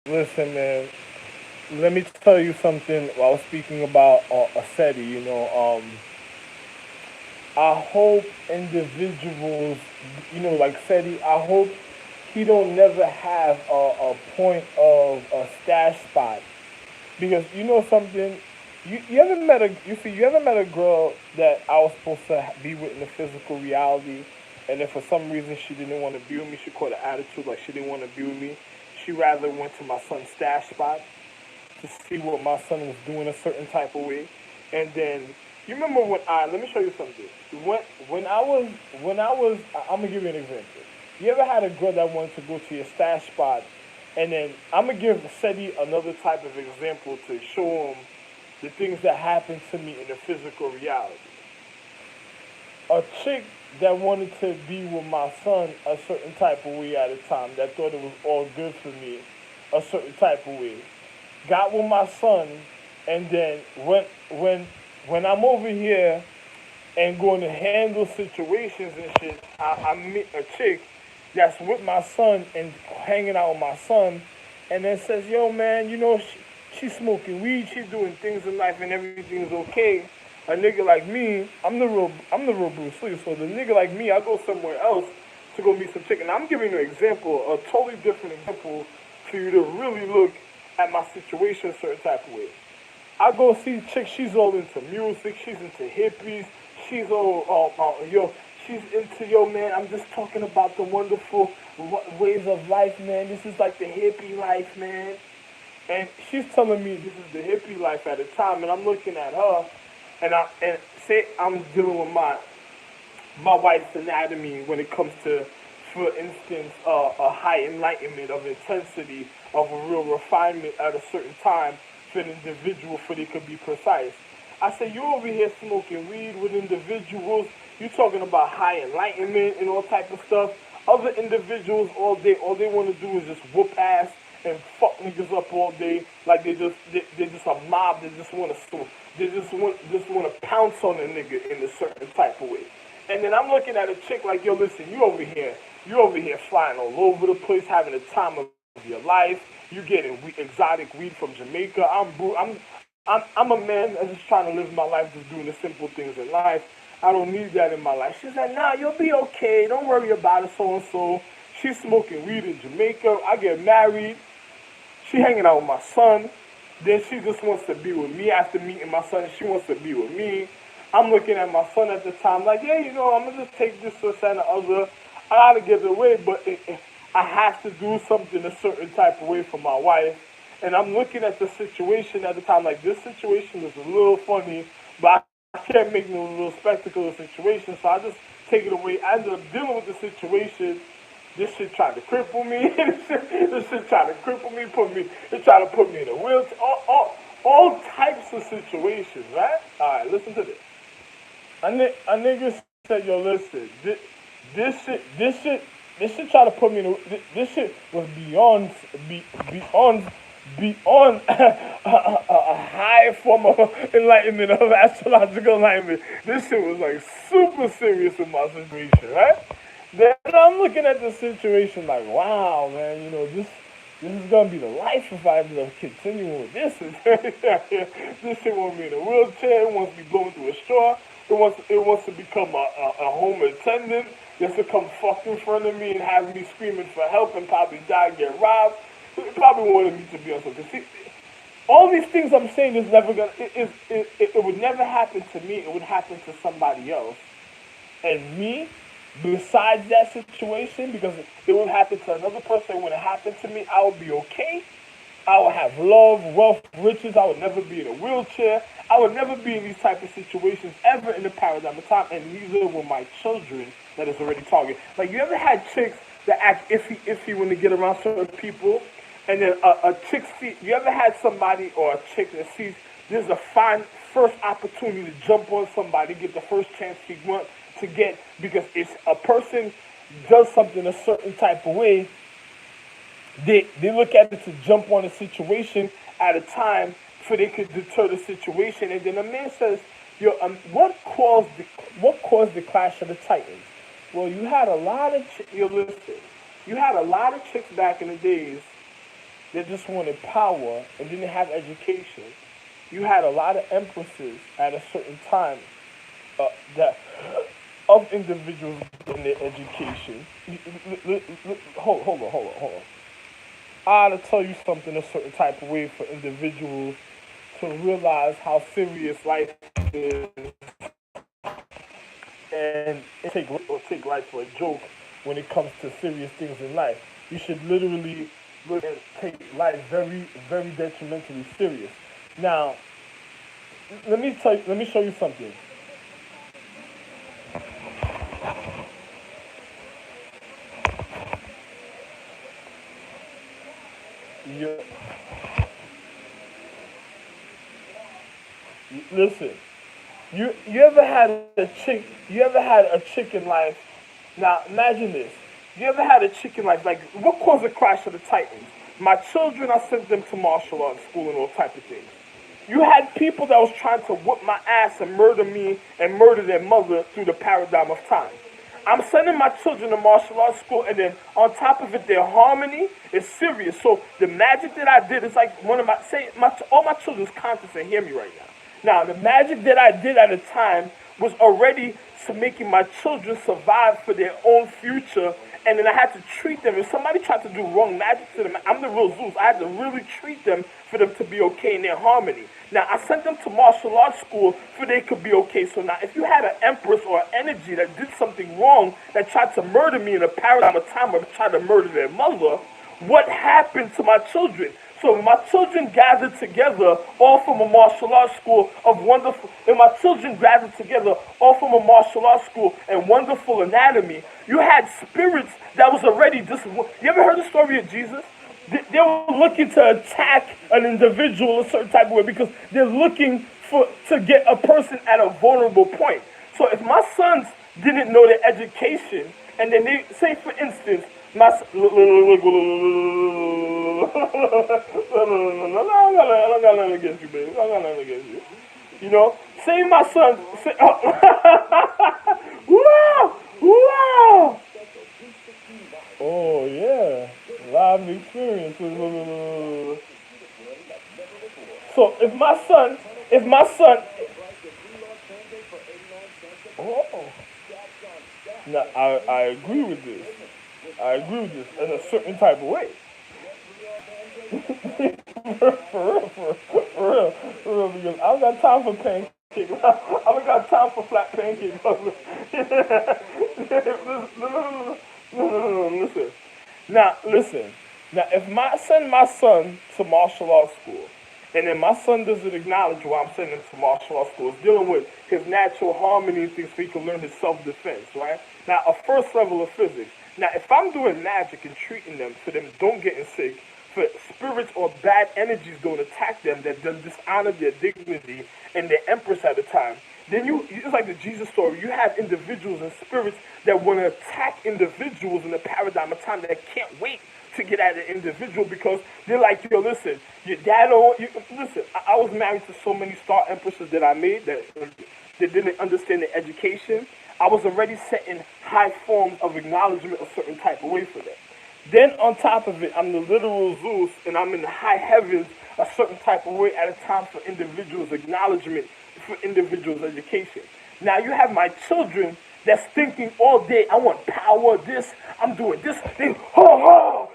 Listen, man. Let me tell you something. While I was speaking about a SETI, I hope individuals, like SETI, I hope he don't never have a point of a stash spot because you know something. You ever met a you ever met a girl that I was supposed to be with in the physical reality, and then for some reason she didn't want to be with me. She caught an attitude like she didn't want to be with me. She rather went to my son's stash spot to see what my son was doing a certain type of way. And then you remember when I let me show you something. When when I was I'm gonna give you an example. You ever had a girl that wanted to go to your stash spot, and then I'm gonna give Seti another type of example to show him the things that happened to me in the physical reality. A chick that wanted to be with my son a certain type of way at a time, that thought it was all good for me a certain type of way, got with my son, and then when I'm over here and going to handle situations and shit, I meet a chick that's with my son and hanging out with my son, and then says, "Yo, man, she's smoking weed, she's doing things in life, and everything's okay." A nigga like me, I'm the real Bruce Lee. So the nigga like me, I go somewhere else to go meet some chick, and I'm giving you an example, a totally different example, for you to really look at my situation a certain type of way. I go see chick, she's all into music, she's into hippies, she's she's into, yo, man, I'm just talking about the wonderful ways of life, man. This is like the hippie life, man. And she's telling me this is the hippie life at the time, and I'm looking at her, and say I'm dealing with my wife's anatomy when it comes to, for instance, a high enlightenment of intensity of a real refinement at a certain time for an individual, for they could be precise. I say, you over here smoking weed with individuals, you talking about high enlightenment and all type of stuff. Other individuals all they want to do is just whoop ass and fuck niggas up all day, like they just a mob. They just want to pounce on a nigga in a certain type of way. And then I'm looking at a chick like, yo, listen, you over here flying all over the place, having the time of your life. You getting exotic weed from Jamaica. I'm a man that's just trying to live my life, just doing the simple things in life. I don't need that in my life. She's like, nah, you'll be okay. Don't worry about it, so and so. She's smoking weed in Jamaica. I get married. She hanging out with my son. Then she just wants to be with me after meeting my son. She wants to be with me. I'm looking at my son at the time, like, yeah, I'm gonna just take this and the other. I gotta get away, but I have to do something a certain type of way for my wife. And I'm looking at the situation at the time, like, this situation is a little funny, but I can't make no little spectacle of the situation, so I just take it away. I ended up dealing with the situation. This shit tried to cripple me. This shit tried to cripple me, it tried to put me in a wheelchair. All types of situations, right? All right, listen to this. A nigga said, yo, listen, this shit tried to put me in this shit was beyond a high form of enlightenment, of astrological enlightenment. This shit was like super serious in my situation, right? Then I'm looking at the situation like, wow, man, this is gonna be the life if I end up continuing with this. This shit want me in a wheelchair. It wants to be blown through a straw. It wants to become a home attendant. Just to come fuck in front of me and have me screaming for help and probably die and get robbed. It probably wanted me to be on something. See, all these things I'm saying is never gonna. It would never happen to me. It would happen to somebody else. And me, besides that situation, because it would happen to another person, when it happened to me, I would be okay. I would have love, wealth, riches. I would never be in a wheelchair. I would never be in these type of situations ever in the paradigm of time. And these are with my children that is already targeted. Like, you ever had chicks that act iffy when they get around certain people, and then a chick see. You ever had somebody or a chick that sees there's a fine first opportunity to jump on somebody, get the first chance she wants to get, because if a person does something a certain type of way, they look at it to jump on a situation at a time so they could deter the situation. And then a man says, "Yo, what caused the clash of the titans?" Well, you had a lot of yo, listen, you had a lot of chicks back in the days that just wanted power and didn't have education. You had a lot of empresses at a certain time that of individuals in their education. Hold on. I ought to tell you something a certain type of way for individuals to realize how serious life is and take life for a joke when it comes to serious things in life. You should literally look and take life very, very detrimentally serious. Now, let me show you something. You, listen, you ever had a chick? You ever had a chick in life? Now imagine this. You ever had a chick in life? Like what caused the crash of the Titans? My children, I sent them to martial arts school and all type of things. You had people that was trying to whip my ass and murder me and murder their mother through the paradigm of time. I'm sending my children to martial arts school, and then on top of it, their harmony is serious. So the magic that I did is like one of my all my children's conscious and hear me right now. Now the magic that I did at the time was already making my children survive for their own future, and then I had to treat them. If somebody tried to do wrong magic to them, I'm the real Zeus. I had to really treat them for them to be okay in their harmony. Now, I sent them to martial arts school so they could be okay. So now, if you had an empress or an energy that did something wrong, that tried to murder me in a paradigm of time or tried to murder their mother, what happened to my children? So my children gathered together all from a martial arts school of wonderful, and my children gathered together all from a martial arts school and wonderful anatomy. You had spirits that was already just, you ever heard the story of Jesus? They were looking to attack an individual a certain type of way because they're looking to get a person at a vulnerable point. So if my sons didn't know their education, and then they say, for instance, my I don't got nothing against you, baby. I got nothing against you. You know, say my son. Say, wow, wow. Oh yeah, live experience. So if my son, oh, now I agree with this. I agree with this in a certain type of way. For real, because I don't got time for pancakes. I don't got time for flat pancakes. Listen. Now, listen. Now, if send my son to martial arts school, and then my son doesn't acknowledge why I'm sending him to martial arts school, it's dealing with his natural harmony and things so he can learn his self-defense, right? Now, a first level of physics. Now, if I'm doing magic and treating them so them don't getting sick, for spirits or bad energies don't attack them that dishonor their dignity and their empress at the time, then it's like the Jesus story. You have individuals and spirits that want to attack individuals in the paradigm of time that can't wait to get at an individual because they're like, yo, listen, your dad don't, listen, I was married to so many star empresses that I made that didn't understand the education. I was already setting high forms of acknowledgement a certain type of way for them. Then on top of it, I'm the literal Zeus, and I'm in the high heavens a certain type of way at a time for individuals' acknowledgement, for individuals' education. Now you have my children that's thinking all day, I want power, this, I'm doing this, they, I'm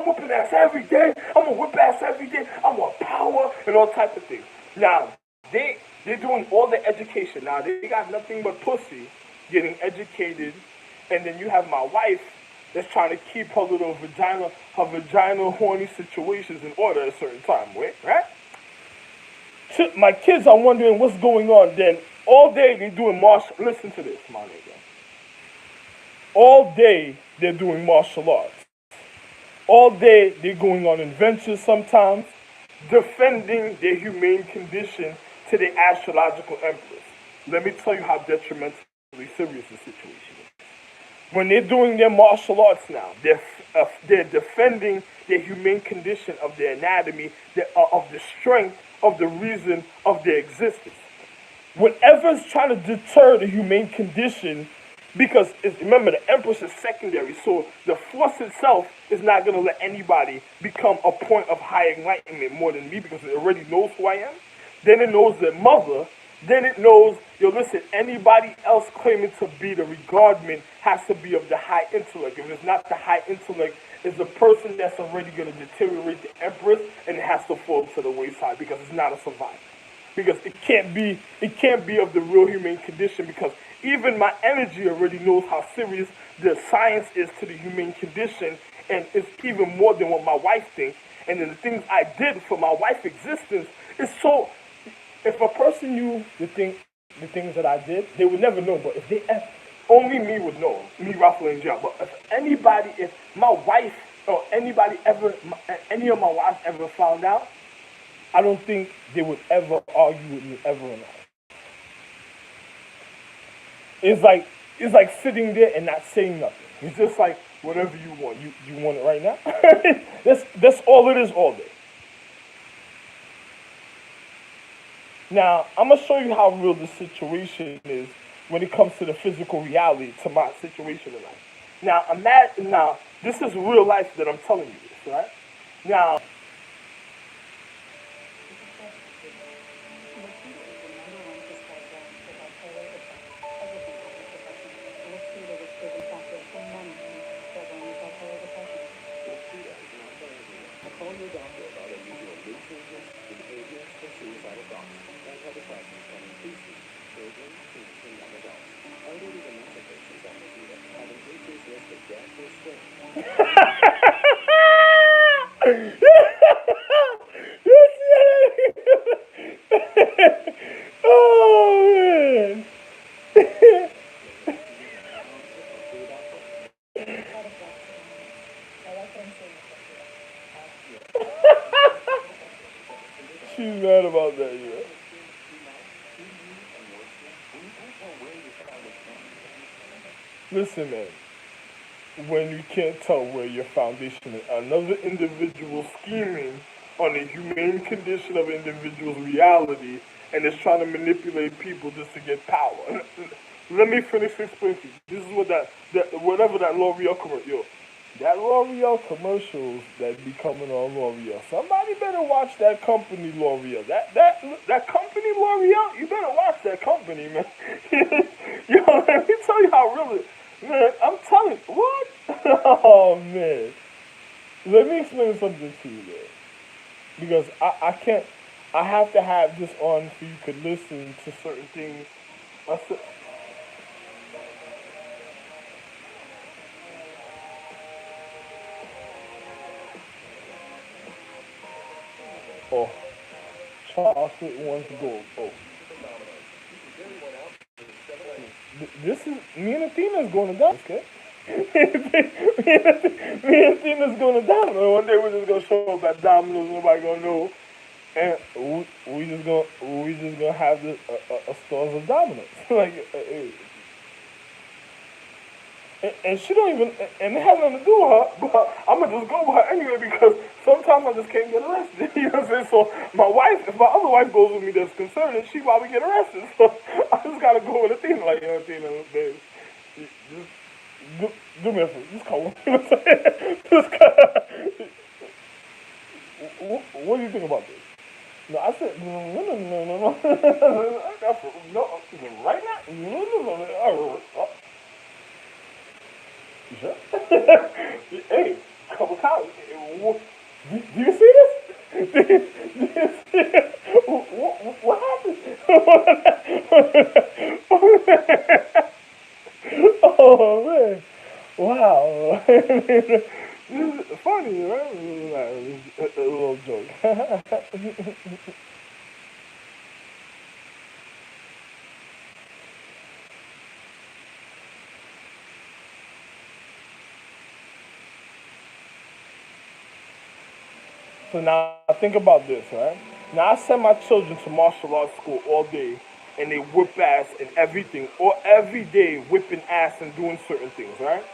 whooping ass every day, I'm gonna whip ass every day, I want power, and all types of things. Now, they're doing all the education. Now, they got nothing but pussy, getting educated, and then you have my wife that's trying to keep her little vagina horny situations in order at a certain time, right? My kids are wondering what's going on. Then all day they're doing martial. Listen to this, my nigga. All day they're doing martial arts. All day they're going on adventures sometimes, defending their humane condition to the astrological empress. Let me tell you how detrimentally serious the situation is. When they're doing their martial arts now, they're defending their humane condition of their anatomy, of the strength, of the reason of their existence. Whatever's trying to deter the humane condition Because remember, the Empress is secondary, so the Force itself is not going to let anybody become a point of high enlightenment more than me because it already knows who I am. Then it knows their mother. Then it knows, yo, listen, anybody else claiming to be the regardment has to be of the high intellect. If it's not the high intellect, it's a person that's already going to deteriorate the Empress and it has to fall to the wayside because it's not a survivor, because it can't be of the real human condition, because even my energy already knows how serious the science is to the human condition, and it's even more than what my wife thinks. And then the things I did for my wife's existence is so. If a person knew the things that I did, they would never know. But if they only me would know, me, Raffle, and Jail. But if my wife or anybody ever, any of my wives ever found out, I don't think they would ever argue with me ever in life. It's like sitting there and not saying nothing. It's just like whatever you want. You want it right now. That's all it is all day. Now I'm gonna show you how real the situation is when it comes to the physical reality to my situation in life. Now imagine, now this is real life that I'm telling you this, right? Now oh man. She's mad about that, yeah. Listen, man, when you can't tell where your foundation is, another individual scheming on the humane condition of an individual's reality and is trying to manipulate people just to get power. Let me finish explaining to you. This is what that whatever that L'Oreal commercial, yo, that L'Oreal commercials that be coming on L'Oreal. Somebody better watch that company L'Oreal. That company L'Oreal. You better watch that company, man. Yo, let me tell you how real it. Man, I'm telling you, what? Oh man. Let me explain something to you there. Because I can't, I have to have this on so you could listen to certain things. I said, oh, chocolate one's gold. Oh, this is, me and Athena's going to dance, okay? Me and Athena's going to Domino's. One day we're just going to show up at Domino's, nobody going to know. And we just gonna have a stores of Domino's. Like, and she don't even, and it has nothing to do with her, but I'm gonna just go with her anyway because sometimes I just can't get arrested. You know what I'm saying? So my wife, if my other wife goes with me that's concerned, then she probably get arrested. So I just gotta go with Athena, like, you know, Athena, babe, just do me a favor, just call me. You know what I'm saying? Just call, what do you think about this? No, I said, no, no, no, no, no, no, no, right now? No, no, no, no. Oh, you sure? Hey, couple cows. Do you see this? Do you see it? What happened? Oh, man. Wow. This is funny, right? A little joke. So now think about this, right? Now I send my children to martial arts school all day, and they whip ass and everything, or every day whipping ass and doing certain things, right?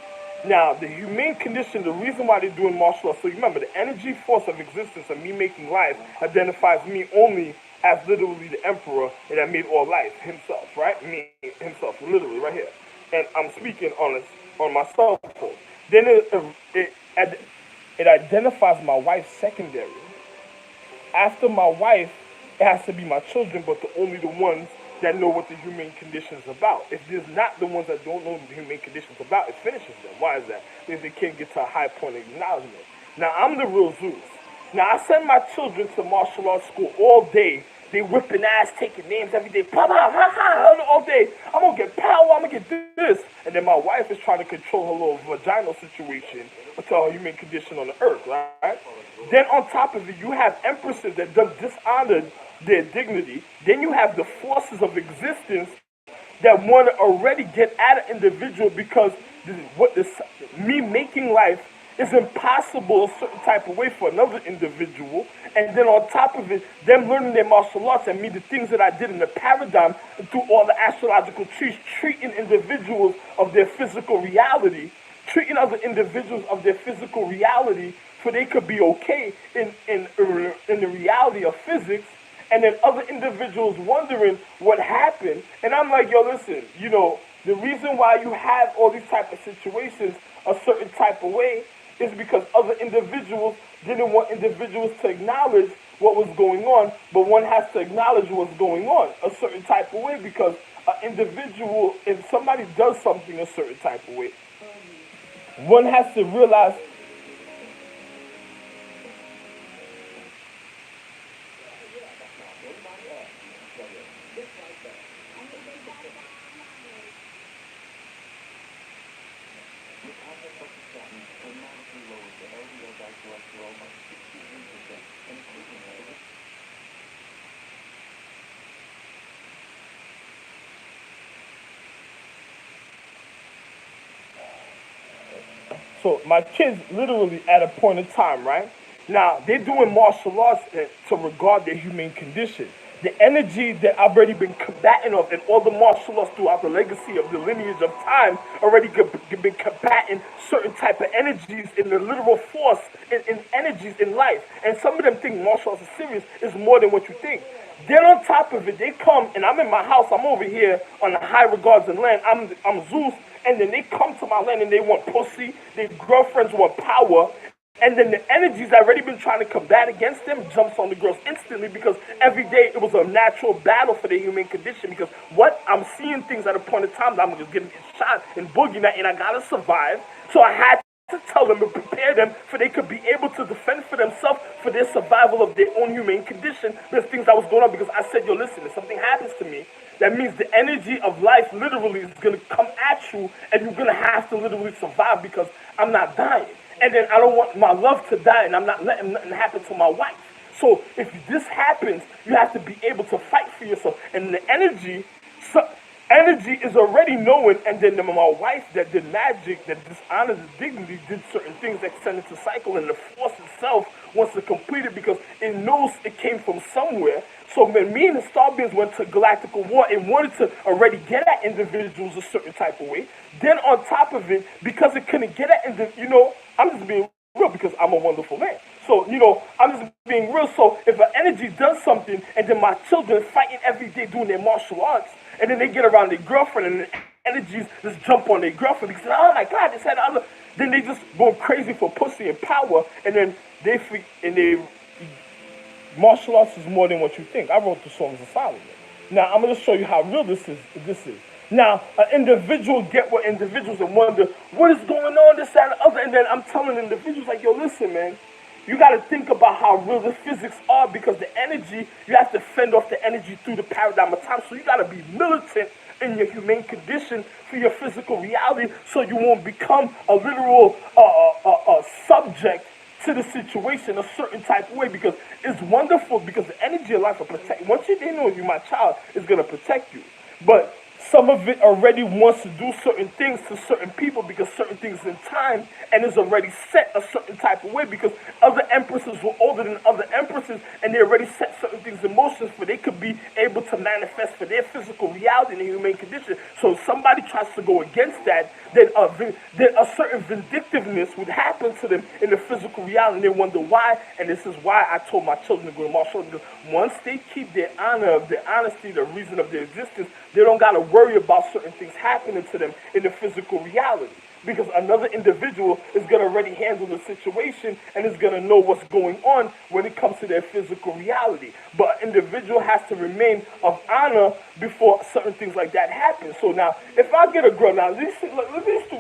Now the humane condition, the reason why they're doing martial arts. So you remember, the energy force of existence of me making life identifies me only as literally the emperor, and that made all life himself, right? Me himself, literally right here. and I'm speaking on my cell phone. Then it identifies my wife secondary. After my wife, it has to be my children, but only the ones that know what the humane condition is about. If there's not the ones that don't know what the humane condition is about, it finishes them. Why is that? Because they can't get to a high point of acknowledgement. Now, I'm the real Zeus. Now, I send my children to martial arts school all day. They whipping ass, taking names every day. Blah, blah, blah, blah, all day. I'm going to get power. I'm going to get this. And then my wife is trying to control her little vaginal situation until her human condition on the earth, right? Then on top of it, you have empresses that done dishonored their dignity. Then you have the forces of existence that want to already get at an individual because me making life is impossible a certain type of way for another individual. And then on top of it, them learning their martial arts and me the things that I did in the paradigm through all the astrological trees, treating individuals of their physical reality, treating other individuals of their physical reality so they could be okay in the reality of physics, and then other individuals wondering what happened. And I'm like, yo, listen, the reason why you have all these type of situations a certain type of way is because other individuals didn't want individuals to acknowledge what was going on, but one has to acknowledge what's going on a certain type of way because an individual, if somebody does something a certain type of way, one has to realize. So my kids literally at a point in time, right? Now they're doing martial arts to regard their human condition. The energy that I've already been combating of and all the martial arts throughout the legacy of the lineage of time already been combating certain type of energies in the literal force in energies in life. And some of them think martial arts is serious is more than what you think. Then on top of it, they come and I'm in my house. I'm over here on the high regards and land. I'm Zeus, and then they come to my land and they want pussy. Their girlfriends want power. And then the energies that already been trying to combat against them jumps on the girls instantly because every day it was a natural battle for their human condition. Because what I'm seeing things at a point in time that I'm just getting shot and boogieing at, and I gotta survive. So I had to tell them and prepare them for they could be able to defend for themselves for their survival of their own humane condition. There's things that was going on because I said, yo, listen, if something happens to me, that means the energy of life literally is going to come at you and you're going to have to literally survive because I'm not dying. And then I don't want my love to die and I'm not letting nothing happen to my wife. So if this happens, you have to be able to fight for yourself. And the energy is already knowing, and then my wife that did magic, that dishonored the dignity, did certain things that send it to cycle, and the force itself wants to complete it because it knows it came from somewhere. So when me and the Star Beings went to galactical war, it wanted to already get at individuals a certain type of way. Then on top of it, because it couldn't get at I'm just being real because I'm a wonderful man. So, I'm just being real. So if an energy does something and then my children fighting every day doing their martial arts, and then they get around their girlfriend and the energies just jump on their girlfriend because, oh my God, this had other. Then they just go crazy for pussy and power, and then they martial arts is more than what you think. I wrote the Songs of Solomon. Now I'm going to show you how real this is. Now, an individual get with individuals and wonder, what is going on, this, that, and the other? And then I'm telling individuals like, yo, listen, man, you got to think about how real the physics are because the energy, you have to fend off the energy through the paradigm of time. So you got to be militant in your humane condition for your physical reality so you won't become a literal subject to the situation a certain type of way because it's wonderful because the energy of life will protect you. Once they know you, my child, is going to protect you. But some of it already wants to do certain things to certain people because certain things in time and is already set a certain type of way because other empresses were older than other empresses and they already set certain things in motion for they could be able to manifest for their physical reality in the human condition. So if somebody tries to go against that, then a certain vindictiveness would happen to them in the physical reality, and they wonder why. And this is why I told my children to go to martial arts, because once they keep their honor, their honesty, the reason of their existence, they don't got to worry about certain things happening to them in the physical reality, because another individual is going to already handle the situation and is going to know what's going on when it comes to their physical reality. But an individual has to remain of honor before certain things like that happen. So now, if I get a girl, now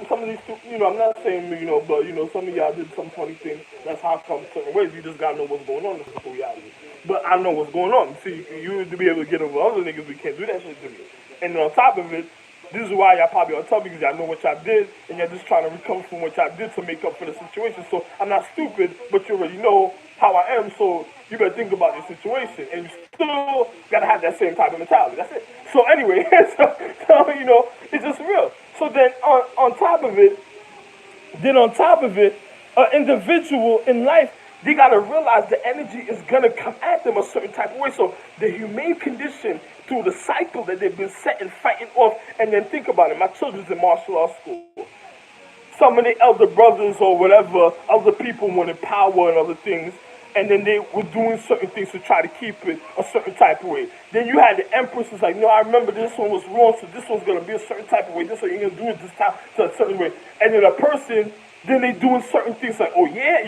some of these two, I'm not saying, but some of y'all did some funny things. That's how come certain ways. You just got to know what's going on in the physical reality. But I know what's going on. See, you to be able to get over other niggas, we can't do that shit to me. And on top of it, this is why y'all probably on top, because y'all know what y'all did, and y'all just trying to recover from what y'all did to make up for the situation. So I'm not stupid, but you already know how I am, so you better think about your situation. And you still gotta have that same type of mentality. That's it. So anyway, so it's just real. So then on top of it, an individual in life, they gotta realize the energy is gonna come at them a certain type of way. So the humane condition through the cycle that they've been set and fighting off, and then think about it. My children's in martial arts school. Some of the elder brothers or whatever, other people wanted power and other things, and then they were doing certain things to try to keep it a certain type of way. Then you had the empresses like, no, I remember this one was wrong, so this one's gonna be a certain type of way. This one you're gonna do it this time to a certain way. And then a person, then they doing certain things like, oh yeah,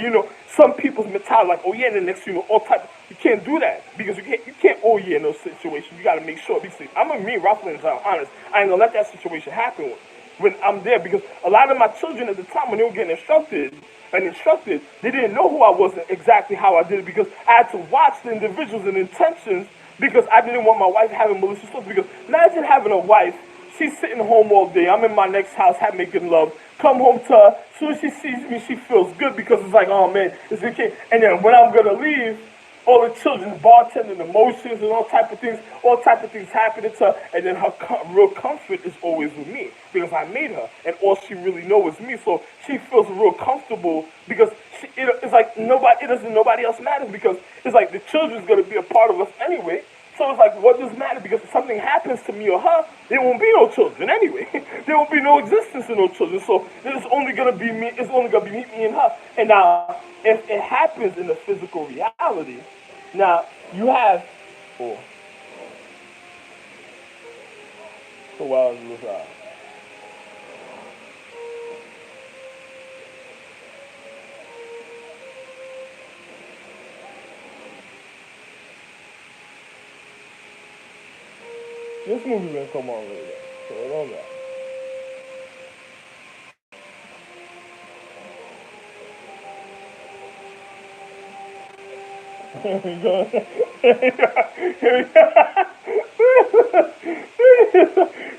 some people's mentality like, oh yeah, and the next, all type. You can't do that because you can't oh yeah in those situations. You gotta make sure. Because I'm a me, Rockland, I'm honest. I ain't gonna let that situation happen when I'm there, because a lot of my children at the time when they were getting instructed, they didn't know who I was and exactly how I did it, because I had to watch the individuals and intentions, because I didn't want my wife having malicious thoughts. Because imagine having a wife, she's sitting home all day, I'm in my next house, making love, come home to her, as soon as she sees me, she feels good because it's like, oh man, it's okay. And then when I'm gonna leave, all the children bartending emotions and all type of things happening to her, and then her real comfort is always with me because I made her, and all she really knows is me. So she feels real comfortable because it's like nobody else matters, because it's like the children's gonna be a part of us anyway. So it's like, what does matter? Because if something happens to me or her, there won't be no children anyway. There won't be no existence of no children. So it's only gonna be me. It's only gonna be me and her. And now, if it happens in the physical reality, now you have. Oh, so wild is this out. This movie gonna come on later, so I don't know. Here we go. Here we go.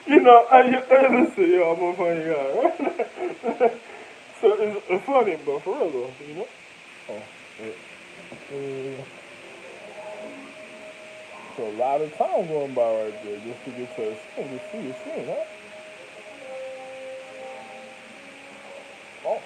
Listen, I'm a funny guy, right? So it's funny, but for real though. Oh, yeah. So a lot of time going by right there just to get to a scene, to see a scene, huh? Oh.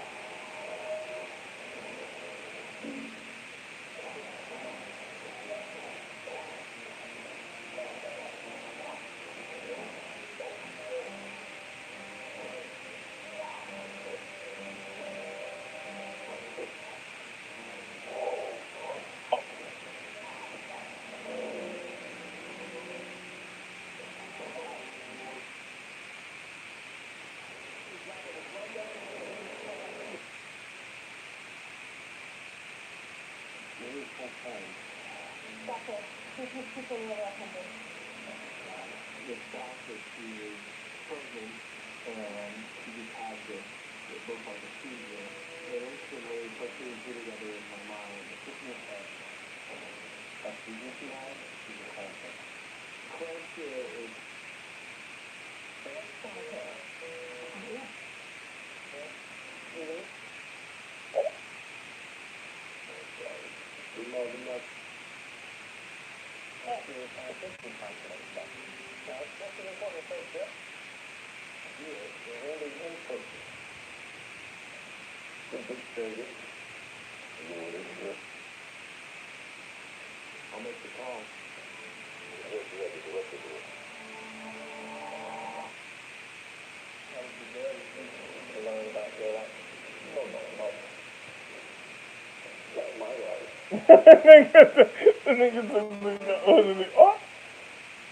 The nigga took the other nigga. Oh,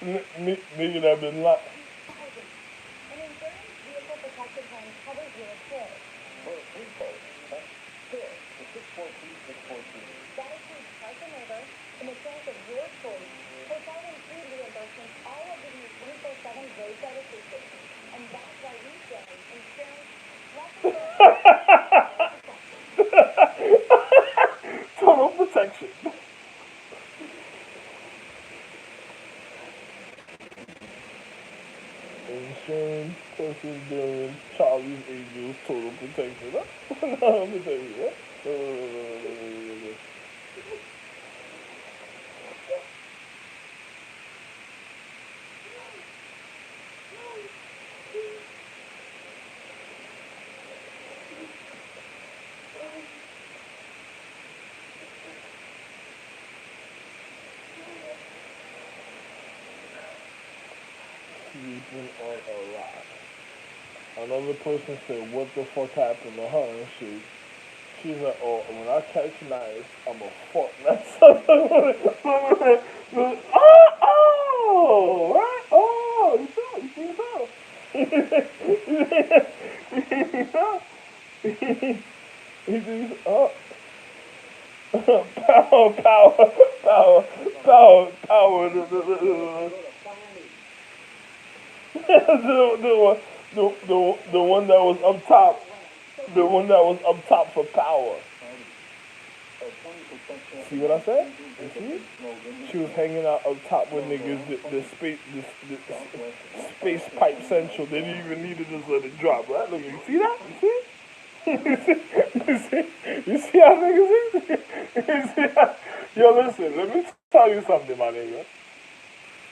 nigga that been locked. Total protection. Insurance, personal insurance, Charlie's Angels, total protection. Let me tell you, sleeping on a rock. Another person said, what the fuck happened to her and shit. She's like, oh, when I catch knives, I'm a fuck. That's oh, oh, right? Oh, you saw, you see it. He thinks, oh, power, power, power, power, power. The one that was up top, the one that was up top for power. See what I said? You see? She was hanging out up top with niggas. The space pipe central. They didn't even need to just let it drop, right? Look, you see that? You see? You see how niggas is? You see how? Yo, listen. Let me tell you something, my nigga.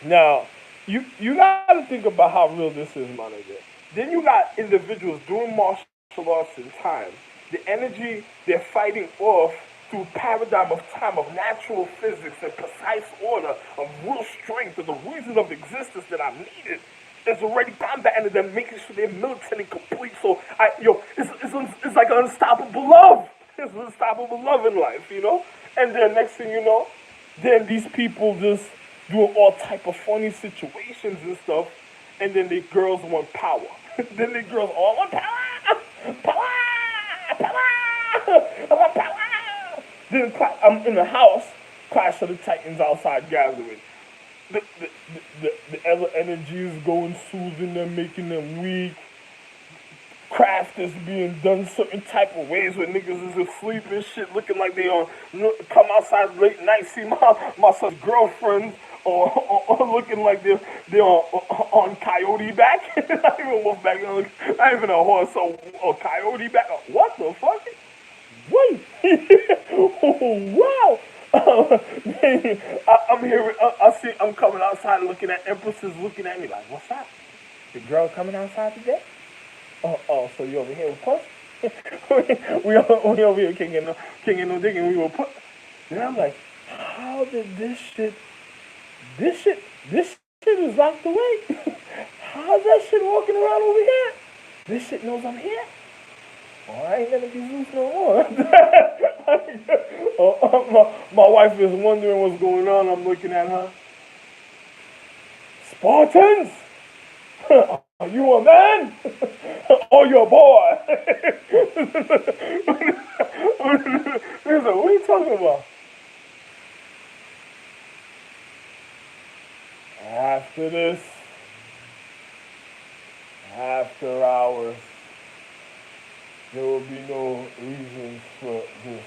Now, you gotta think about how real this is, my nigga. Then you got individuals doing martial arts in time. The energy they're fighting off through paradigm of time, of natural physics and precise order, of real strength, and the reason of existence that I'm needed is already combating them, making sure they're militant and complete. So, it's like an unstoppable love. It's an unstoppable love in life, you know? And then next thing you know, then these people just doing all type of funny situations and stuff, and then the girls want power. Then the girls all want power, power, power, I want power. Then I'm in the house, Clash of the Titans outside gathering. The other energy is going, soothing them, making them weak. Craft is being done certain type of ways where niggas is asleep and shit, looking like they on come outside late night, see my son's girlfriends, or looking like they're on coyote back. Not even wolf back, not even a horse or coyote back. What the fuck? Wait, wow. I'm here. I'm coming outside looking at empresses looking at me like, what's that? The girl coming outside today? Oh, so you over here with puss? we over here kicking no digging. We were put. And I'm like, how did this shit is locked away? How's that shit walking around over here? This shit knows I'm here. Oh, I ain't gonna be loose no more. My wife is wondering what's going on. I'm looking at her. Spartans? Are you a man? Or you a boy? He's like, what are you talking about? After this, after hours, there will be no reasons for this,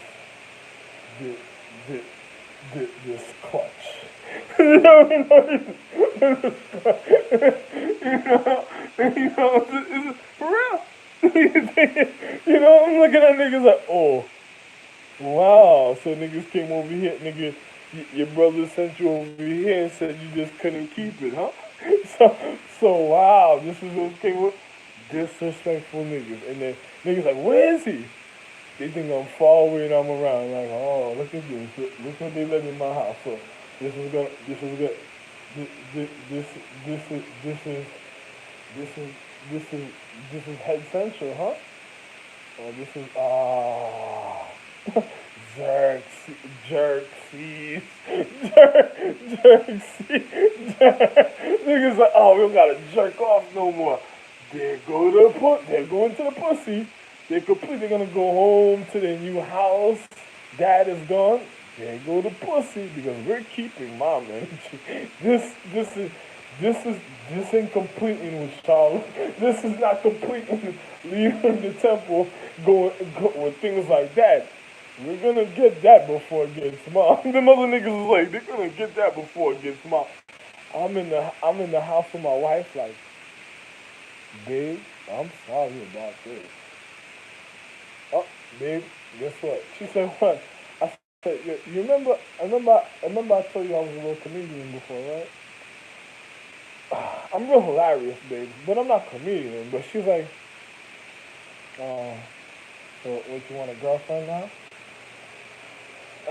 this clutch. You know, for real. You know, I'm looking at niggas like, oh, wow. So niggas came over here, nigga. Your brother sent you over here and said you just couldn't keep it, huh? So wow, this is what came with disrespectful niggas. And then niggas like, where is he? They think I'm far away and I'm around. Like, oh, look at this. Look what they let in my house. So this is good. This is good. This is head central, huh? Oh, this is Xerxes, Xerxes, Xerxes. Niggas like, oh, we don't gotta jerk off no more. They're going to the pussy. They're gonna go home to their new house. Dad is gone. There go the pussy because we're keeping mom, man. This is this is this ain't completing with Charlotte. This is not completing leaving the temple with things like that. We're gonna get that before it gets mom. The mother niggas is like, they're gonna get that before it gets mom. I'm in the house with my wife like, babe, I'm sorry about this. Oh, babe, guess what? She said what? I said, you remember I remember I told you I was a little comedian before, right? I'm real hilarious, babe, but I'm not a comedian. But she's like, oh, so what, you want a girlfriend now?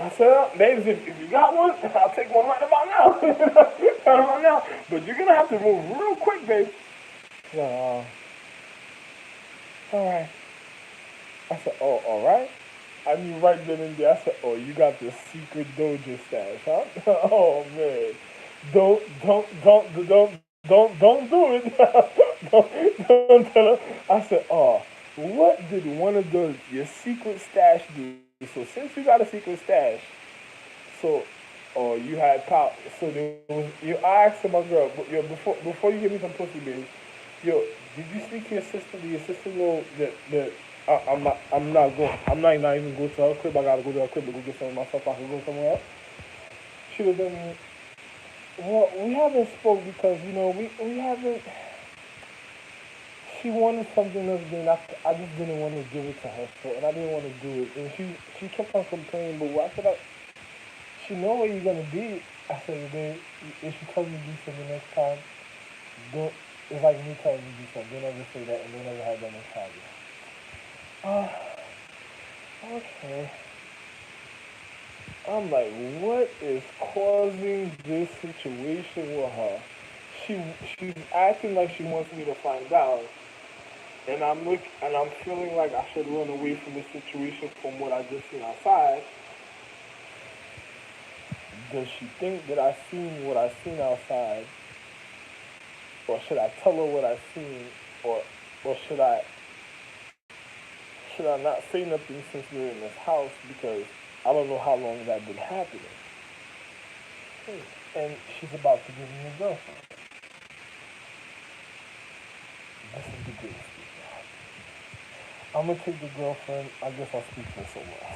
I said, babes, if you got one, I'll take one right about now. Right about now. But you're gonna have to move real quick, babe. She's like, all right. I said, oh, all right. I knew right then and there. I said, oh, you got the secret doja stash, huh? Oh man, don't do it. Don't tell her. I said, oh, what did one of those your secret stash do? So since you got a secret stash, so you had power. So there was you. I asked my girl, yo, before you give me some pussy, baby, yo, did you speak to your sister? Did your sister know that I'm not even go to her crib. I gotta go to her crib to go get some of my stuff. I can go somewhere else. She was like, well, we haven't spoke because we haven't. She wanted something else, and I just didn't want to give it to her, so and I didn't want to do it. And she kept on complaining, but why should I? She know where you're gonna be. I said, babe, if she tells me to do something next time, don't. It's like me telling you to do something. Don't ever say that, and don't ever have that next time. Uh, okay. I'm like, what is causing this situation with her? She she's acting like she wants me to find out, and I'm feeling like I should run away from the situation from what I just seen outside. Does she think that I seen what I seen outside, or should I tell her what I seen, or or should I not say nothing since we're in this house because I don't know how long that been happening. And she's about to give me a girlfriend. This is the greatest speech. I'm gonna take the girlfriend. I guess I'll speak to her somewhere else.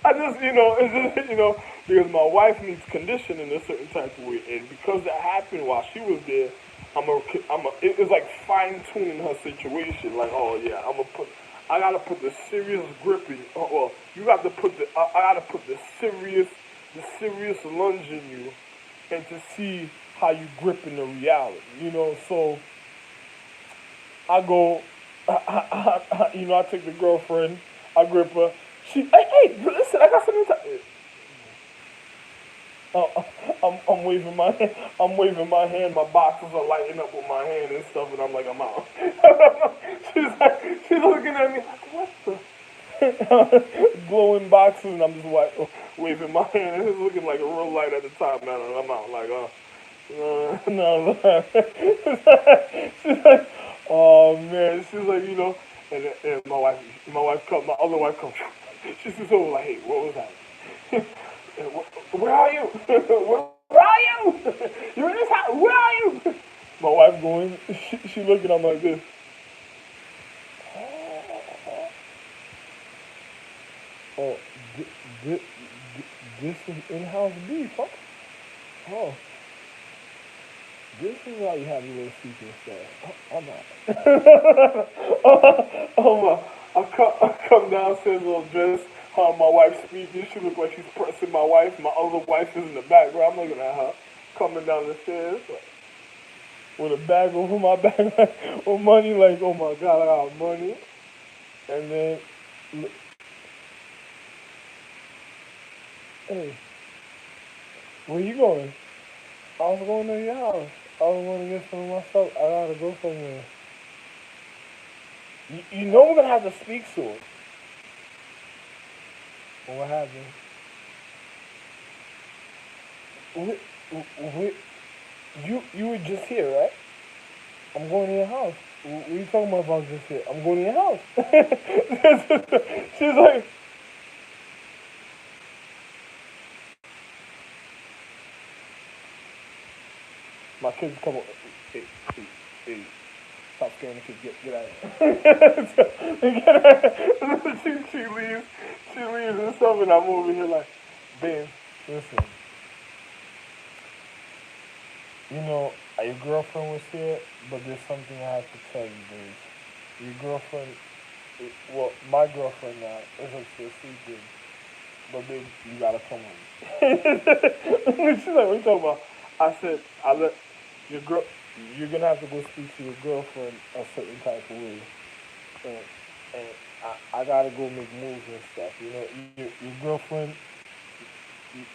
I just, it's just, because my wife needs conditioning a certain type of way, and because that happened while she was there, it's like fine tuning her situation. Like, oh yeah, I gotta put the serious grip in. Oh, well, you got to put I gotta put the serious lunge in you, and to see how you grip in the reality. So I go, I take the girlfriend, I grip her. Hey, listen, I got something to tell you. I'm waving my hand. I'm waving my hand. My boxes are lighting up with my hand and stuff, and I'm like, I'm out. She's looking at me like, what the? Glowing boxes, and I'm just waving my hand, and it's looking like a real light at the top, man. And I'm out like, no. She's like, oh man. She's like, and my wife comes, my other wife comes. She's just over like, hey, what was that? Where are you? Where are you? You're in this house. Where are you? My wife going, she looking at me like this. Oh, this, this is in-house beef, huh? Oh, this is why you have your little secret stuff. I'm not. Oh my! I come downstairs, little dress. My wife speaking. She look like she's pressing my wife. My other wife is in the background. I'm looking at her coming down the stairs with a bag over my back with money. Like, oh my god, I got money. And then, hey, where you going? I was going to your house. I was going to get some of my stuff. I gotta go somewhere. You know we're gonna have to speak soon. What happened? We, we, you were just here, right? I'm going to your house. What are you talking about just here? I'm going to your house. She's like, my kids come over. Hey, hey, hey, stop scaring the kids. Get out of here. Get out. She leaves. She leaves and stuff, and I'm over here like, babe, listen. You know, your girlfriend was here, but there's something I have to tell you, babe. Your girlfriend, well, my girlfriend now is upstairs sleeping, but babe, you gotta come home. She's like, what you talking about? I said, I let your girl, you're gonna have to go speak to your girlfriend a certain type of way, and, and I gotta go make moves and stuff. You know, your girlfriend,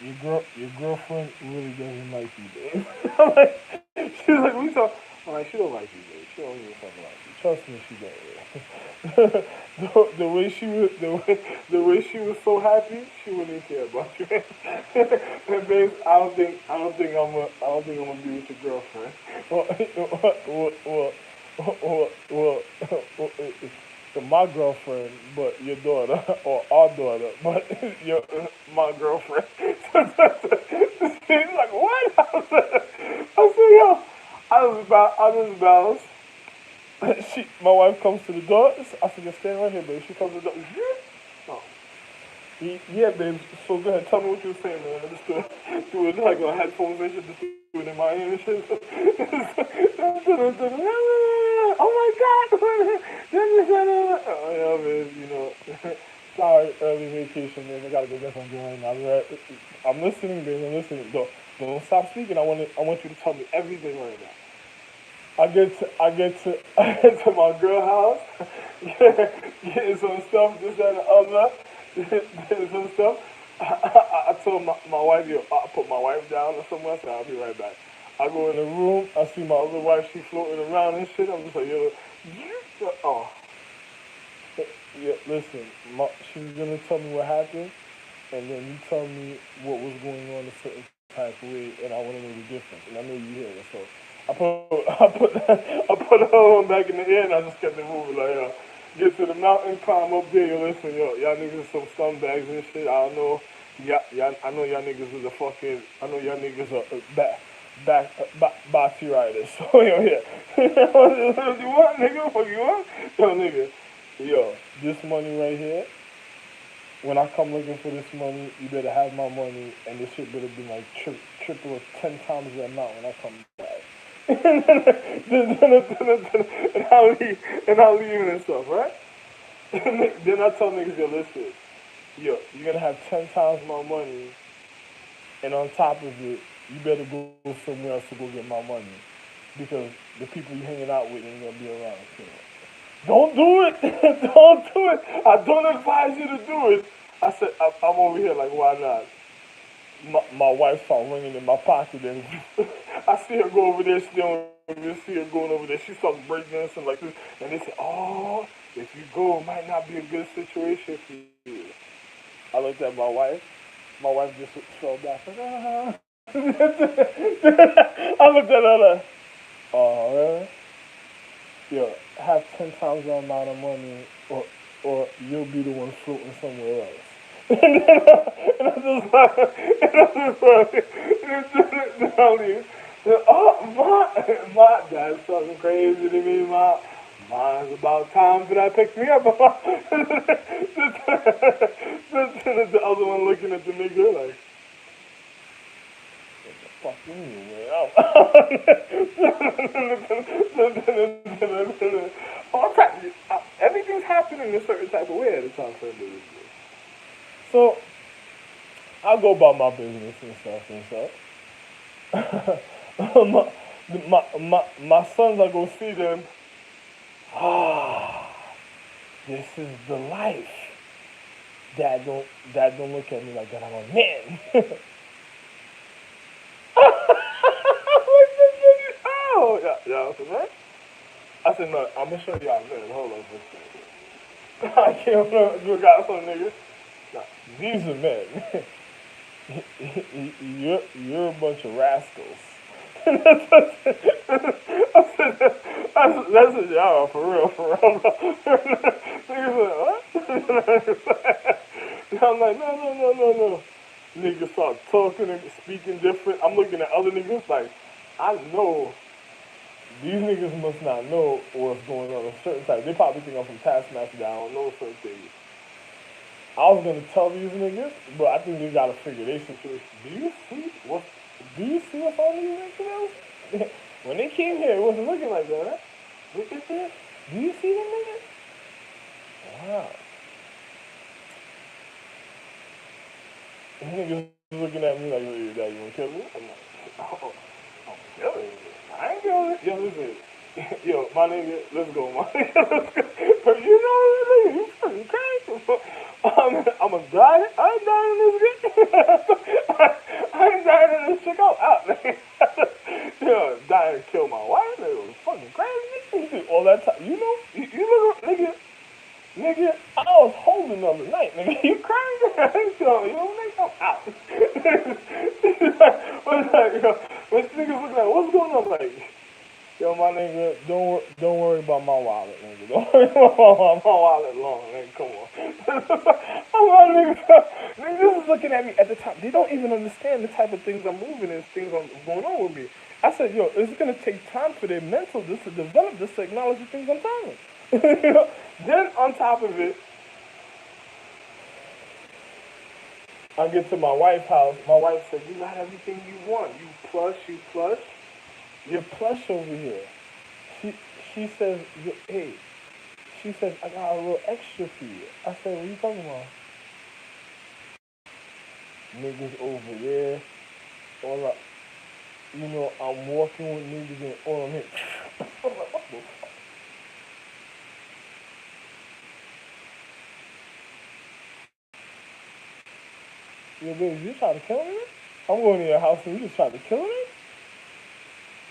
your girlfriend really doesn't like you, babe. I'm like, she's like, we talk. I'm like, she don't like you, babe. She don't even fucking like you. Trust me, she don't. The way she was, the way she was so happy, she wouldn't care about you. And babe, I don't think I'm gonna be with your girlfriend. Well, my girlfriend, but your daughter, or our daughter, but your my girlfriend. She's like, what? I said, yo, I was bounced. My wife comes to the door. I said, just stand right here, babe. She comes to the door. Oh. Yeah, babe. So go ahead. Tell me what you were saying, man. I just do it like on headphones and shit. Just do it in my ear and shit. Oh my God. Oh, yeah, man. You know. Sorry, early vacation, man. I gotta go get something right now. I'm listening, babe. I'm listening. Don't stop speaking. I want you to tell me everything right now. I get to my girl house, getting some stuff, this and the other, getting some stuff. I told my wife, yo, I put my wife down or somewhere. I said, I'll be right back. I go in the room, I see my other wife, she floating around and shit. I'm just like, yo, oh, yeah, listen, she's gonna tell me what happened, and then you tell me what was going on a certain type of way, and I want to know the difference. And I know you hear it, so I put her on back in the air, and I just kept it moving like, yo, get to the mountain, climb up there. Yo, listen, yo, y'all niggas some scumbags and shit. I don't know, I know y'all niggas is a fucking, I know y'all niggas are boxy riders. So yo, yeah, what you want, nigga? What you want? Yo, nigga, yo, this money right here, when I come looking for this money, you better have my money, and this shit better be like triple or 10 times the amount when I come back. And I'll leave and stuff, right? Then I tell niggas, yo, listen, yo, you're gonna have 10 times my money, and on top of it, you better go somewhere else to go get my money, because the people you hanging out with ain't gonna be around. So. Don't do it. Don't do it. I don't advise you to do it. I said, I'm over here like, why not? My wife started ringing in my pocket, and I see her go over there. She don't even see her going over there. She starts breakdancing like this, and they say, "Oh, if you go, it might not be a good situation for you." I looked at my wife. My wife just fell back. Like, ah. I looked at her like, "Oh, really? Yo, have 10 times the amount of money, or you'll be the one floating somewhere else." And I just like, and I leave. Oh, my dad's talking crazy to me, mine's about time for that pick me up. The other one looking at the nigga like, fuck you, man. Everything's happening in a certain type of way at a time for individuals. So I go about my business and stuff my sons, I go see them. Ah, this is the life. Dad don't look at me like that. I'm a man. Oh, yeah, yeah, okay, man. I said, no, I'm gonna show y'all this. Hold on for a second. I can't. You got some niggas. Nah, these are men. You're a bunch of rascals. That's a job for real, for real. Niggas like, what? I'm like, no. Niggas start talking and speaking different. I'm looking at other niggas like, I know these niggas must not know what's going on at certain times. They probably think I'm from Taskmaster that I don't know certain things. I was gonna tell these niggas, but I think they gotta figure their situation. Do you see what's on these niggas? When they came here, it wasn't looking like that, right? Look at that. Do you see them niggas? Wow. Niggas looking at me like, "Yo, you wanna kill me?" I'm like, "Oh, I'm killing you. I ain't killing you." Yo, listen. Yo, my nigga, let's go, my nigga. Let's go. You know what I mean? You fucking crazy. I'm gonna die. I ain't dying in this bitch. I ain't dying in this chick. I'm out, nigga. Yo, die and kill my wife. Nigga was fucking crazy. All that time. You know? You look, nigga, I was holding the other night, nigga. You crazy? Yo, nigga, I'm out. What's that, yo? What's niggas looking like? What's going on? Like, yo, my nigga, don't worry about my wallet, nigga. Don't worry about my wallet long, nigga. Come on. I'm on, niggas is looking at me at the time. They don't even understand the type of things I'm moving and things I'm going on with me. I said, yo, it's gonna take time for their mental just to develop, just to acknowledge the things I'm telling them. You know? Then on top of it, I get to my wife's house. My wife said, you got everything you want. You plush. You're plush over here. She she says, hey, she says, I got a little extra for you. I said, what are you talking about? Niggas over there. All up. I'm walking with niggas and all I'm here. I'm like, what the fuck? Yo, baby, you trying to kill me? I'm going to your house and you just trying to kill me?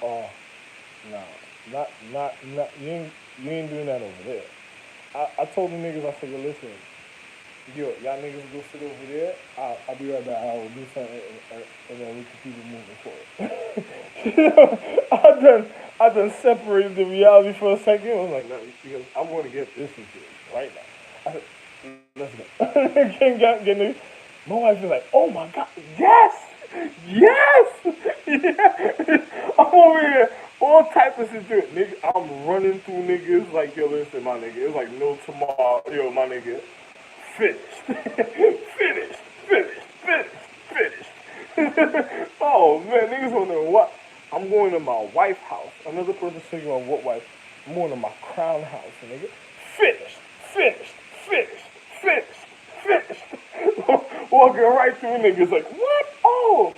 Oh, no. Not, you ain't doing that over there. I told the niggas, I said, yo, listen, yo, y'all niggas go sit over there. I'll be right back. I will do something and then we can keep it moving forward. I done separated the reality for a second. I was like, no, because I'm going to get this situation right now. I said, let's go. Get niggas. My wife is like, oh my God, yes! Yes! Yeah. I'm over here, all type of situation. Nigga, I'm running through niggas like, yo, listen, my nigga. It's like no tomorrow. Yo, my nigga. Finished. Finished. Oh, man, niggas don't know what. I'm going to my wife's house. Another person saying on what wife? I'm going to my crown house, nigga. Finished. Finished. Finished. Walking right through niggas like, what? Oh,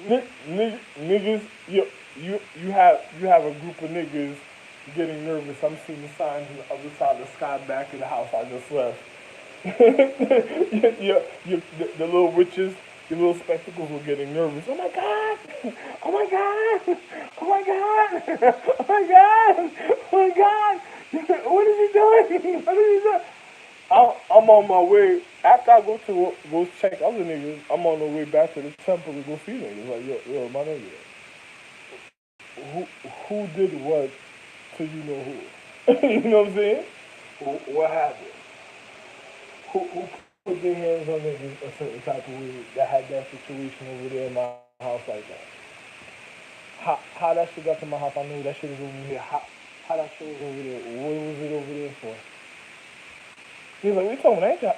niggas, you have a group of niggas getting nervous. I'm seeing the signs on the other side of the sky back of the house I just left. The little witches, the little spectacles were getting nervous. Oh my God! Oh my God! Oh my God! Oh my God! Oh my God! What is he doing? What is he doing? I'm on my way. After I go check other niggas, I'm on the way back to the temple to go see niggas. Like, yo, my nigga, who who did what to you know who? You know what I'm saying? What happened? Who put their hands on niggas a certain type of way that had that situation over there in my house like that? How that shit got to my house? I know that shit was over here. How that shit was over there? What was it over there for? He's like, we talking about that?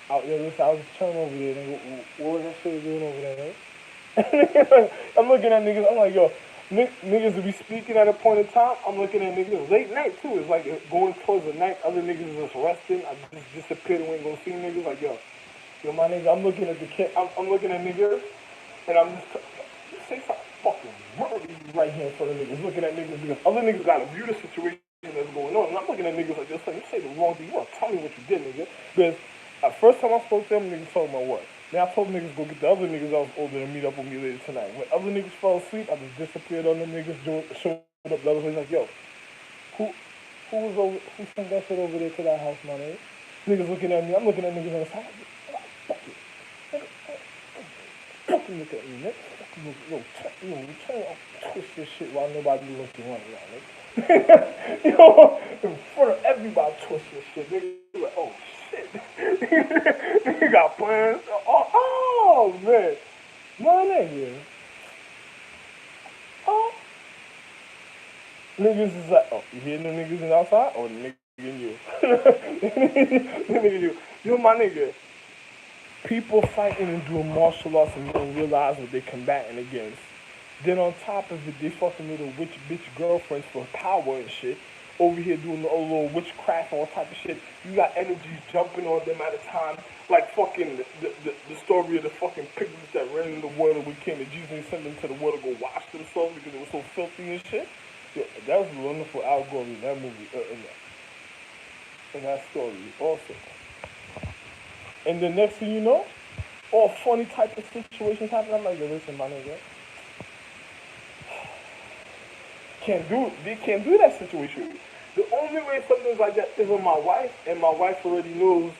Out there, listen, I was chilling over there, nigga. What was that shit doing over there, man? I'm looking at niggas, I'm like, yo, niggas will be speaking at a point in time. I'm looking at niggas late night, too. It's like going towards the night. Other niggas is just resting. I just disappeared and went and go see niggas. Like, yo, my nigga, I'm looking at the kid. I'm looking at niggas, and I'm just, say something fucking murder you right here in front of niggas. Looking at niggas because other niggas got to view the situation that's going on. And I'm looking at niggas like, yo, son, you say the wrong thing. You want to tell me what you did, nigga. Because first time I spoke to them, niggas told me what. Then I told niggas go get the other niggas I was older and meet up with me later tonight. When other niggas fell asleep, I just disappeared on them niggas, showed up the other place like, yo, Who who sent that shit over there to that house, my nigga? Niggas looking at me. I'm looking at niggas on the side. Fuck it. Fucking look at me, nigga. Fucking turn off, twist this shit while nobody looking right now, nigga. In front of everybody, twist this shit, nigga. Like, oh shit. Nigga got plans. Oh man. My nigga. Oh. Niggas is like, oh, you hear the niggas in outside? Oh, the nigga in you. The nigga in you. You my nigga. People fighting and doing martial arts and don't realize what they're combating against. Then on top of it, they fucking little witch bitch girlfriends for power and shit. Over here doing the old little witchcraft, all type of shit. You got energies jumping on them at a time. Like fucking the story of the fucking piglets that ran in the water when came and Jesus sent them to the water to go wash themselves because it was so filthy and shit. Yeah, that was a wonderful allegory in that movie, in that story also. And the next thing you know, all funny type of situations happen. I'm like, yo, listen, my nigga, they can't do that situation. The only way something like that is with my wife, and my wife already knows,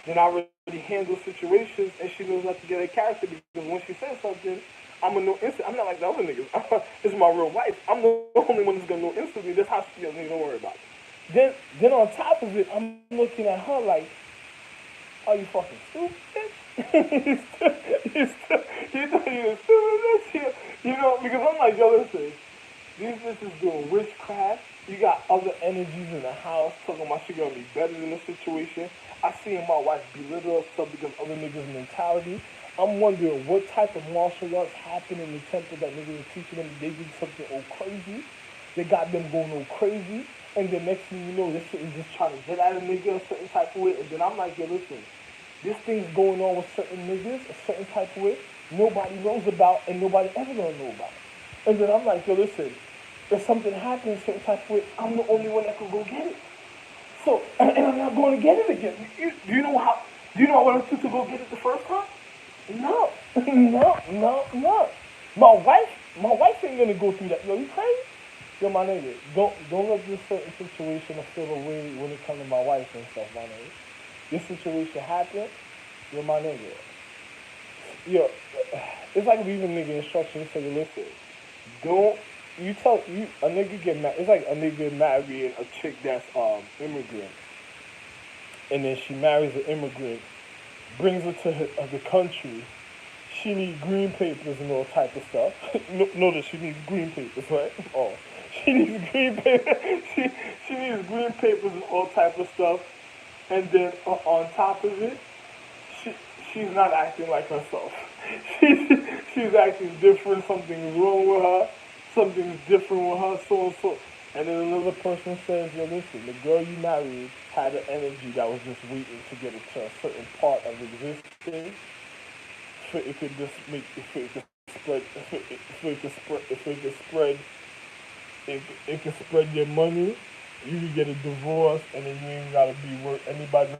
then I already handle situations, and she knows not to get a character because when she says something, I'm gonna know instant. I'm not like the other niggas. This is my real wife. I'm the only one that's gonna know instantly. That's how she feels. Nigga, don't worry about it. Then on top of it, I'm looking at her like, are you fucking stupid, bitch? You thought you was stupid, bitch? You know, because I'm like, yo, listen, these bitches doing witchcraft. You got other energies in the house talking about she gonna be better than the situation. I seen my wife belittle herself because other niggas' mentality. I'm wondering what type of martial arts happened in the temple that niggas were teaching them. They did something all crazy. They got them going all crazy. And the next thing you know, this shit is just trying to get at a nigga a certain type of way. And then I'm like, yo, listen, this thing's going on with certain niggas a certain type of way nobody knows about and nobody ever gonna know about. And then I'm like, yo, listen, if something happens a certain type of way, I'm the only one that can go get it. So, and I'm not going to get it again. Do you know how? Do you know what I took to go get it the first time? No, no. My wife ain't gonna go through that. Yo, you crazy? Yo, my nigga, don't let this certain situation feel away when it comes to my wife and stuff, my nigga. This situation happened. Yo, my nigga. Yo, it's like leaving nigga instructions. Say, listen, don't you tell you a nigga get mad. It's like a nigga marrying a chick that's immigrant, and then she marries an immigrant, brings her to the country. She needs green papers and all type of stuff. Notice she needs green papers, right? Oh, she needs green papers. She needs green papers and all type of stuff. And then on top of it, she she's not acting like herself. She's she's acting different. Something's wrong with her. Something's different with her. So and so. And then another person says, "Yo, listen, the girl you married had an energy that was just waiting to get it to a certain part of existence. So it could just make if it could spread if it could spread it could spread your money. You could get a divorce, and then you ain't gotta be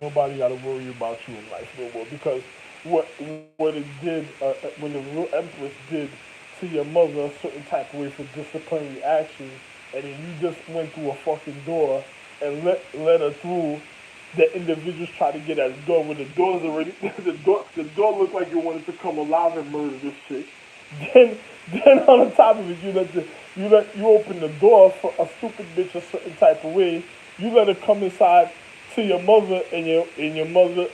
nobody gotta worry about you in life no more because what what it did when the real empress did to your mother a certain type of way for disciplinary actions, and then you just went through a fucking door and let her through. The individuals try to get at the door when the door's already the door looked like it wanted to come alive and murder this chick. Then then on the top of it you open the door for a stupid bitch a certain type of way. You let her come inside to your mother and your mother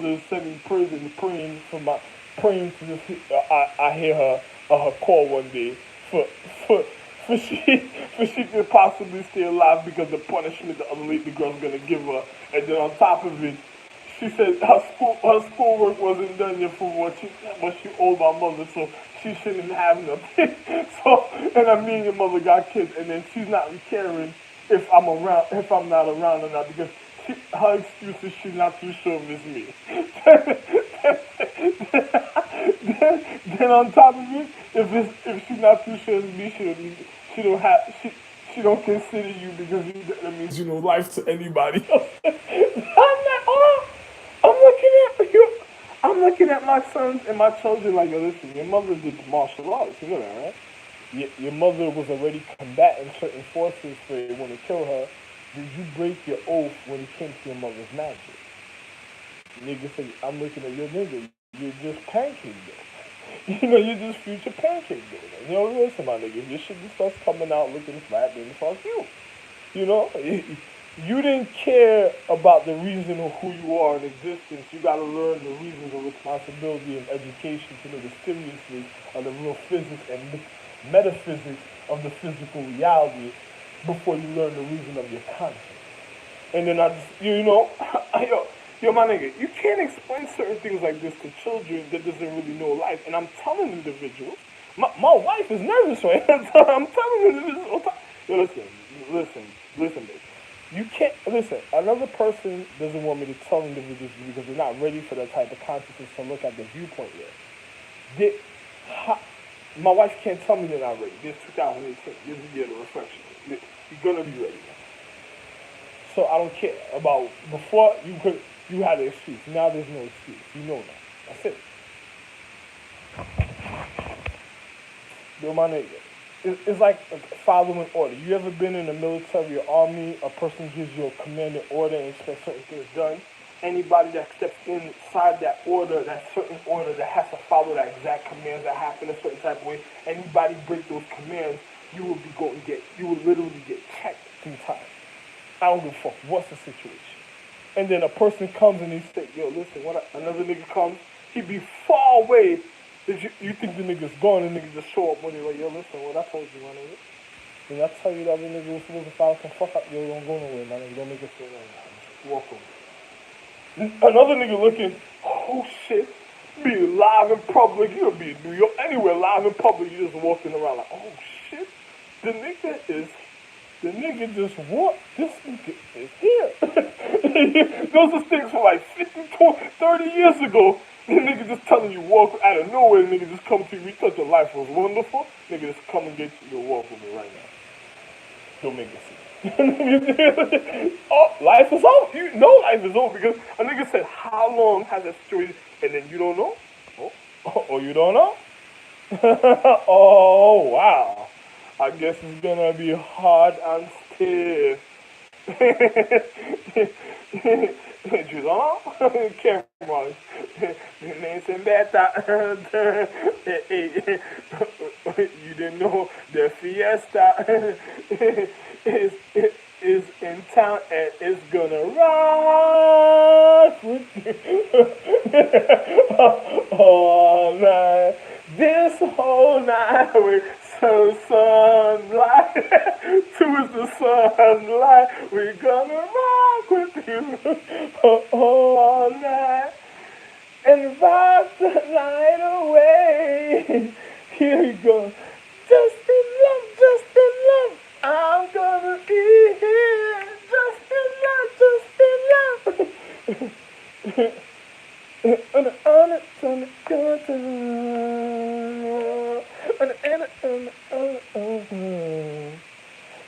is sending prayers and praying to this I hear her her call one day for for for she for she could possibly stay alive because the punishment the other lady girl's gonna give her. And then on top of it, she said her schoolwork wasn't done yet for what she owed my mother, so she shouldn't have nothing. So and I mean your mother got kids, and then she's not caring if I'm not around or not because her excuse is she's not too sure if it's me. Then on top of it, if she's not too sure it's me, she don't have she don't consider you because that means you know life to anybody else. I'm like, oh, I'm looking at you. I'm looking at my sons and my children like, yo, listen, your mother did martial arts, you know that, right? Your mother was already combating certain forces for they want to kill her. Did you break your oath when it came to your mother's magic? Nigga say, I'm looking at your nigga. You're just pancake though. You're just future pancake though. Listen, my nigga, if your shit just starts coming out looking flat, then fuck you. You know, you didn't care about the reason of who you are in existence. You got to learn the reasons of responsibility and education to know the seriousness of the real physics and metaphysics of the physical reality before you learn the reason of your conscience. And then I just, yo, my nigga, you can't explain certain things like this to children that doesn't really know life. And I'm telling individuals, my wife is nervous right now. I'm telling individuals all the time. Yo, listen, babe. You can't, listen, another person doesn't want me to tell individuals because they're not ready for that type of consciousness to look at the viewpoint yet. They, my wife can't tell me they're not ready. This 2018. This is the year of reflection. You're gonna be ready. So I don't care about before you had an excuse. Now there's no excuse. You know that. That's it. Yo, my nigga. It's like following order. You ever been in the military or army? A person gives you a commanding order and expects certain things done. Anybody that steps inside that order, that certain order, that has to follow that exact commands that happen a certain type of way. Anybody break those commands, you will literally get checked 3 times. I don't give a fuck what's the situation. And then a person comes and he say, yo, listen, another nigga comes, he be far away. You think the nigga's gone and the nigga just show up when you're like, yo, listen, what I told you, my nigga. Did I tell you the other nigga was supposed to follow some fuck up? Yo, don't go nowhere, my nigga. Don't make it feel like that. Just walk over. Another nigga looking, oh shit, be live in public. You'll be in New York, anywhere live in public. You just walking around like, oh shit, the nigga just walked. This nigga is here. Those are things from like 50, 30 years ago. The nigga just telling you walk out of nowhere. The nigga just come to you. We thought your life was wonderful. Nigga just come and get you. Yo, walk with me right now. Don't make it see. Oh, life is over. You know life is over because a nigga said, how long has that situation? And then you don't know? Oh, you don't know? Oh, wow. I guess it's gonna be hard and stiff. You know? Cameron. Nelson Beta. You didn't know the fiesta is in town and it's gonna rock with you. All night. This whole night we're so sunlight. Two is the sunlight. We're gonna rock with you all night and rock the night away. Here we go. Just in love. I'm gonna be here. Just in love.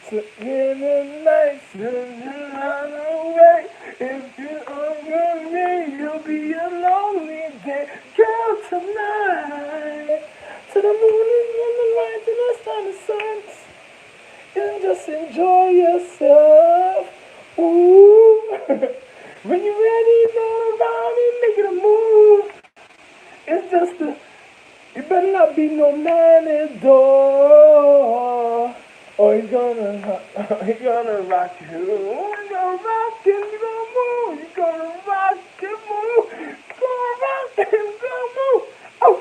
So in the night, run away. If you're on me, you'll be a lonely day. Girl, tonight, to the moon and the light and the sun and suns. And just enjoy yourself. Ooh. When you're ready, go around and make it a move. It's just you better not be no man at door. Or he's gonna rock you. He's gonna rock and you gonna move. You're gonna rock and move. You're gonna rock and gonna move. Oh.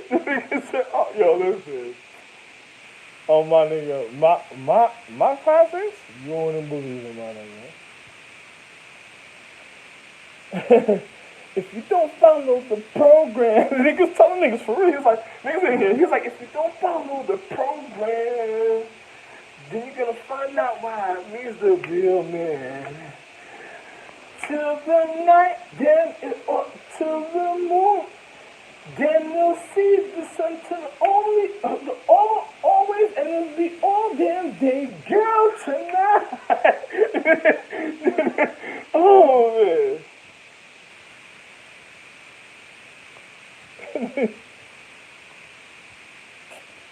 The nigga said, oh, yo, listen. Oh, my nigga, my classics, you wouldn't believe it, my nigga. If you don't follow the program, niggas telling niggas for real. He's like, niggas in here. He's like, if you don't follow the program, then you're gonna find out why it means the real man. Till the night, then till the moon. Then you'll see the sun till always, and it'll be all damn day, girl, tonight. Oh, man.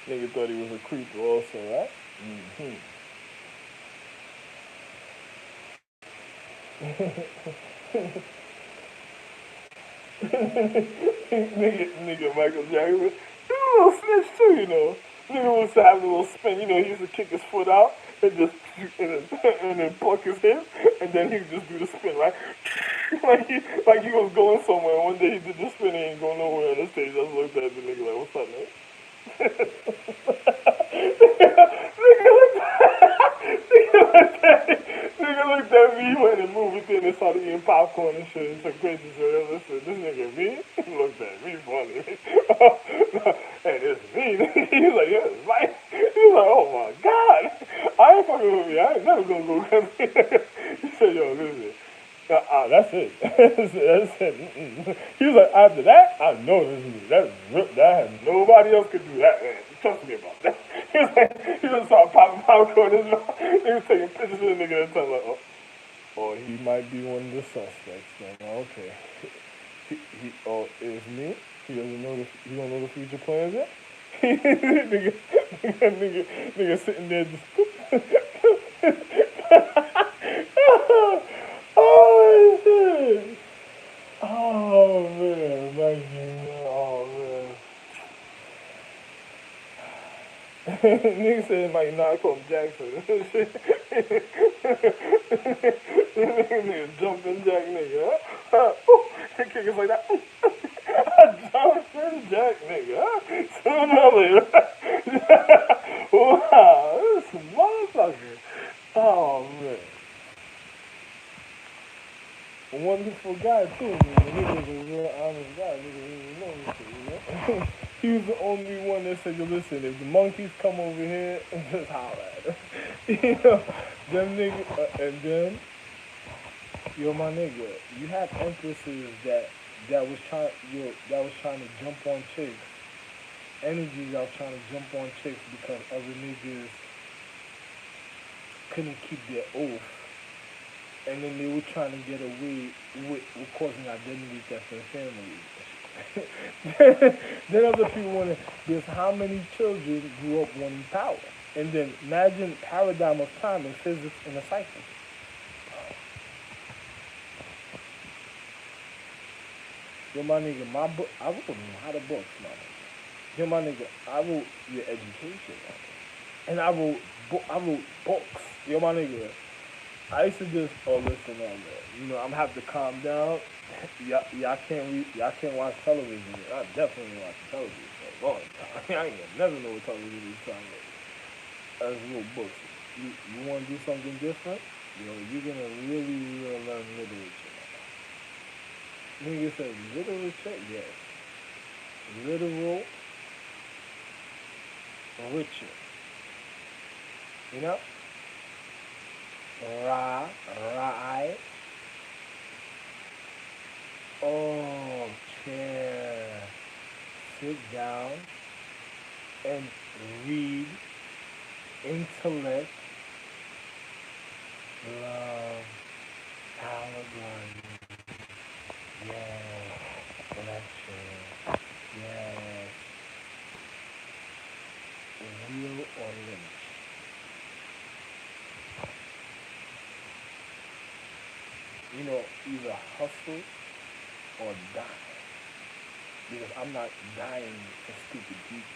Nigga thought he was a creeper also, right? Nigga Michael Jackson. He's a little snitch too, you know. Nigga used to have a little spin, you know, he used to kick his foot out and just and then pluck his hip and then he would just do the spin, right? like he was going somewhere. One day he did the spin and he ain't going nowhere on the stage. I just looked at the nigga like, what's up, man? Nigga looked at me, he went in the movie theater and started eating popcorn and shit. It's like crazy shit. Listen, this nigga me, he looked at me funny. And it's me. He was like, yeah, it's right. He was like, oh my god. I ain't fucking with me. I ain't never gonna go crazy. He said, yo, listen. That's it. That's it. Mm-mm. He was like, after that, I know this is me. That's rip. That nobody else could do that, man. Trust me about that. He was like, he just started popping popcorn in his mouth. He was taking pictures of the nigga and telling like, oh, he might be one of the suspects. Then okay, oh, it's me. He doesn't know the he don't know the future plans yet. Nigga sitting there just. Oh shit! Oh man, thank you. Oh man. Nigga said Mike not call him Jackson. Nigga jumping jack nigga. Huh? He kick us like that. Jumping jack nigga. Huh? Sooner or later. Wow, this motherfucker. Oh man. A wonderful guy too. Man. He was a real honest guy. Nigga didn't know anything, you know? He was the only one that said, "Yo, listen, if the monkeys come over here, just holler at them." You know, them niggas, and then, yo, my nigga, you have empresses that was trying to jump on chicks, energies that was trying to jump on chicks because other niggas couldn't keep their oath, and then they were trying to get away with causing identity theft in families. Then other people want to. There's how many children grew up wanting power, and then imagine paradigm of time and physics in a cycle. Yo, my nigga, my book. I wrote a lot of books, my nigga. Yo, my nigga, I wrote your education, my nigga. And I wrote books. Yo, my nigga, I used to just, oh, listen, man. You know, I'm gonna have to calm down. Y'all can't watch television. I definitely watch television for a long time. I ain't gonna never know what television is trying to. As little books. You want to do something different? You know, you're gonna really learn literature. Nigga said literature, yes. Literal, richer. You know? Right. Oh, care. Sit down and read intellect, love, allegory, yes, lecture, yes, real or lynch. You know, either hustle or die. Because I'm not dying for stupid people.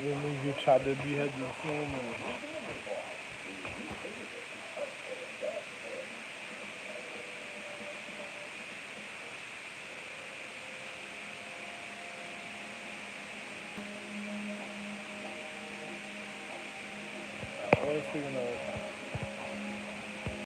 When you try to behead the snowman. I was thinking of